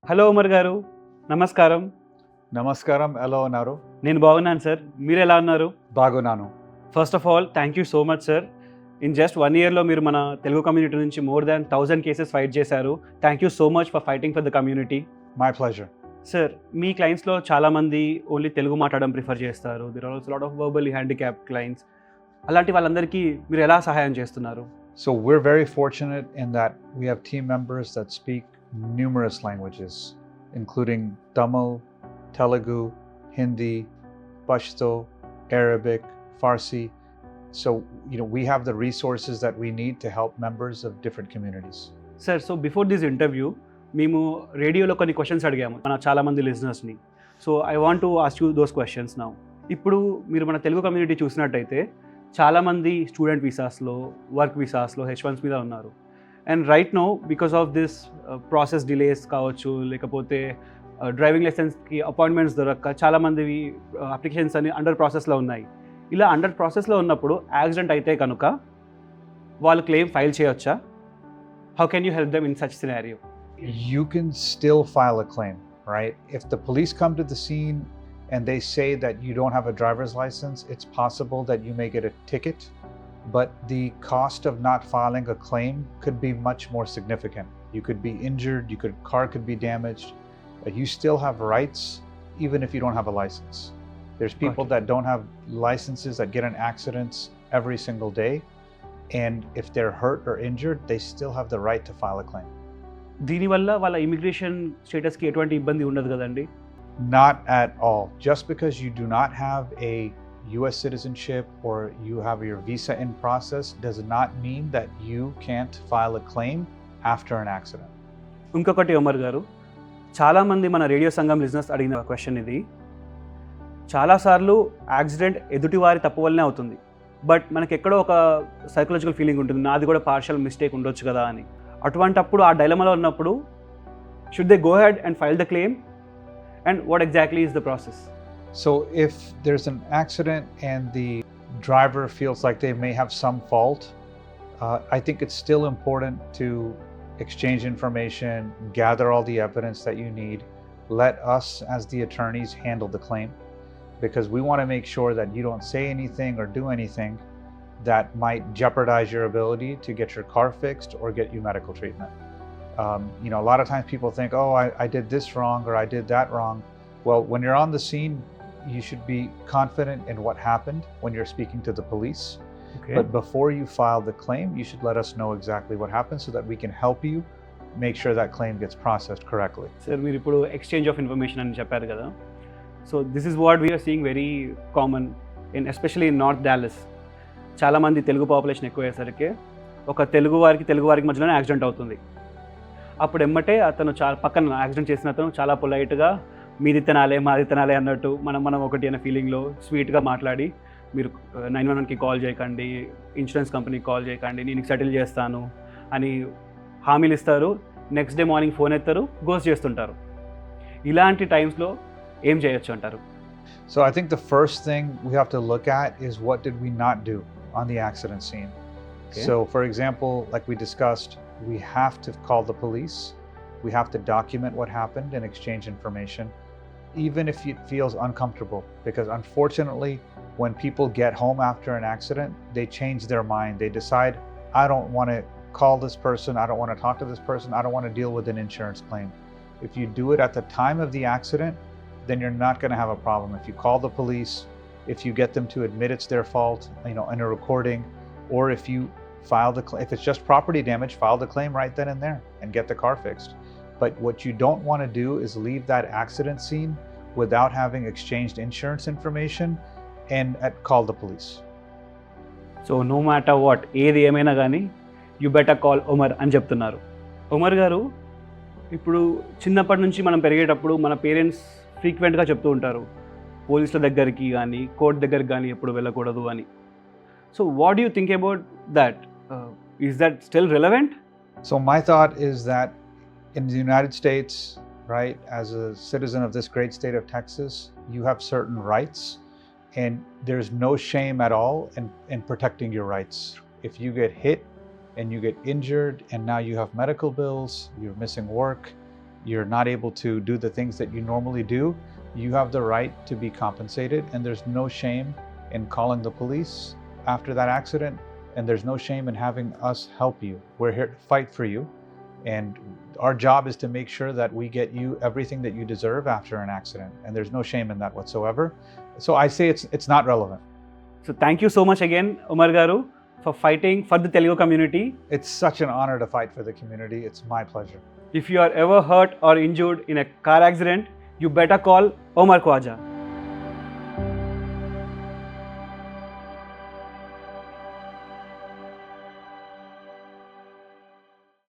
Hello Umar గారు, నమస్కారం. నమస్కారం. ఎలా ఉన్నారు? నేను బాగున్నాను సార్. మీరు ఎలా ఉన్నారు? బాగున్నాను. First of all thank you so much sir. In just 1 ఇయర్‌లో మీరు మన తెలుగు కమ్యూనిటీ నుంచి మోర్ దాన్ 1000 కేసెస్ ఫైట్ చేశారు. Thank you so much for fighting for the community. My pleasure. Sir, మీ క్లయింట్స్‌లో చాలామంది ఓన్లీ తెలుగు మాట్లాడడం ప్రిఫర్ చేస్తారు. There are also lot of verbally handicapped clients. అలాంటి వాళ్ళందరికీ మీరు ఎలా సహాయం చేస్తున్నారు? So we're very fortunate in that we have team members that speak numerous languages, including Tamil, Telugu, Hindi, Pashto, Arabic, Farsi. So, we have the resources that we need to help members of different communities. Sir, so before this interview మేము రేడియోలో కొన్ని questions అడిగాము మన చాలామంది లిజనర్స్ని. So I want to ask you those questions now. ఇప్పుడు మీరు మన తెలుగు కమ్యూనిటీ చూసినట్టయితే చాలామంది స్టూడెంట్ వీసాస్లో, వర్క్ వీసాస్లో, H1s మీద ఉన్నారు. And right now because of this process delays కావచ్చు, లేకపోతే డ్రైవింగ్ లైసెన్స్కి అపాయింట్మెంట్స్ దొరక్క చాలామందివి అప్లికేషన్స్ అని అండర్ ప్రాసెస్లో ఉన్నాయి. ఇలా అండర్ ప్రాసెస్లో ఉన్నప్పుడు యాక్సిడెంట్ అయితే కనుక వాళ్ళు క్లెయిమ్ ఫైల్ చేయొచ్చా? How can you help them in such scenario? You can still file a claim, right? If the police come to the scene and they say that you don't have a driver's license, it's possible that you may get a ticket, but the cost of not filing a claim could be much more significant. You could be injured, car could be damaged, but you still have rights even if you don't have a license. There's people that don't have licenses that get in accidents every single day, and if they're hurt or injured, they still have the right to file a claim. దీనివల్ల వాళ్ళ immigration స్టేటస్కి ఎటువంటి ఇబ్బంది ఉండదు కదండి? Not at all. Just because you do not have a US citizenship or you have your visa in process does not mean that you can't file a claim after an accident. ఇంకొకటి ఉమర్ గారు, చాలామంది మన radio సంఘం listeners అడిగిన question ఇది. చాలాసార్లు accident ఎదుటివారి తప్పు వల్లనే అవుతుంది, బట్ మనకి ఎక్కడో ఒక సైకలాజికల్ ఫీలింగ్ ఉంటుంది, నాది కూడా పార్షియల్ మిస్టేక్ ఉండొచ్చు కదా అని. అటువంటప్పుడు ఆ డైలమాలో ఉన్నప్పుడు should they go head and file the claim, and what exactly is the process? So if there's an accident and the driver feels like they may have some fault, I think it's still important to exchange information, gather all the evidence that you need, let us as the attorneys handle the claim, because we want to make sure that you don't say anything or do anything that might jeopardize your ability to get your car fixed or get you medical treatment. A lot of times people think, oh, I did this wrong or I did that wrong. Well, when you're on the scene, you should be confident in what happened when you're speaking to the police. Okay. But before you file the claim, you should let us know exactly what happened so that we can help you make sure that claim gets processed correctly. Sir, మీరు ఇప్పుడు exchange of information అని చెప్పారు కదా. So this is what we are seeing very common in especially in north Dallas. చాలామంది Telugu population ఎక్కువ అయ్యేసరికి ఒక తెలుగు వారికి మధ్యలోనే యాక్సిడెంట్ అవుతుంది. అప్పుడు ఎమ్మటే అతను పక్కన యాక్సిడెంట్ చేసిన అతను చాలా పొలైట్గా మీది తినాలే మాది తినాలే అన్నట్టు మనం ఒకటి అనే ఫీలింగ్లో స్వీట్గా మాట్లాడి, మీరు 911కి కాల్ చేయకండి, ఇన్సూరెన్స్ కంపెనీకి కాల్ చేయకండి, నేను సెటిల్ చేస్తాను అని హామీలు ఇస్తారు. నెక్స్ట్ డే మార్నింగ్ ఫోన్ ఎత్తారు, గోస్ట్ చేస్తుంటారు. ఇలాంటి టైమ్స్లో ఏం చేయొచ్చు అంటారు? So I think the first thing we have to look at is what did we not do on the accident scene. Okay. So for example, like we discussed, we have to call the police. We have to document what happened and exchange information, even if it feels uncomfortable, because unfortunately, when people get home after an accident, they change their mind. They decide, I don't want to call this person, I don't want to talk to this person, I don't want to deal with an insurance claim. If you do it at the time of the accident, then you're not going to have a problem. If you call the police, if you get them to admit it's their fault, in a recording, or if you file the claim, if it's just property damage, file the claim right then and there and get the car fixed. But what you don't want to do is leave that accident scene without having exchanged insurance information and call the police. So no matter what, ఏది ఏమైనా కానీ you better call Umar అని చెప్తున్నారు. ఉమర్ గారు, ఇప్పుడు చిన్నప్పటి నుంచి మనం పెరిగేటప్పుడు మన పేరెంట్స్ ఫ్రీక్వెంట్గా చెప్తూ ఉంటారు, పోలీసుల దగ్గరికి కానీ కోర్టు దగ్గరికి కానీ ఎప్పుడు వెళ్ళకూడదు అని. So what you think about that? Is that still relevant? So my thought is that in the United States, right, as a citizen of this great state of Texas, you have certain rights, and there's no shame at all in protecting your rights. If you get hit and you get injured and now you have medical bills, you're missing work, you're not able to do the things that you normally do, you have the right to be compensated, and there's no shame in calling the police after that accident, and there's no shame in having us help you. We're here to fight for you, and our job is to make sure that we get you everything that you deserve after an accident, and there's no shame in that whatsoever. So I say it's not relevant. So thank you so much again Umar garu for fighting for the Telugu community. It's such an honor to fight for the community. It's my pleasure. If you are ever hurt or injured in a car accident, you better call Omar Khwaja.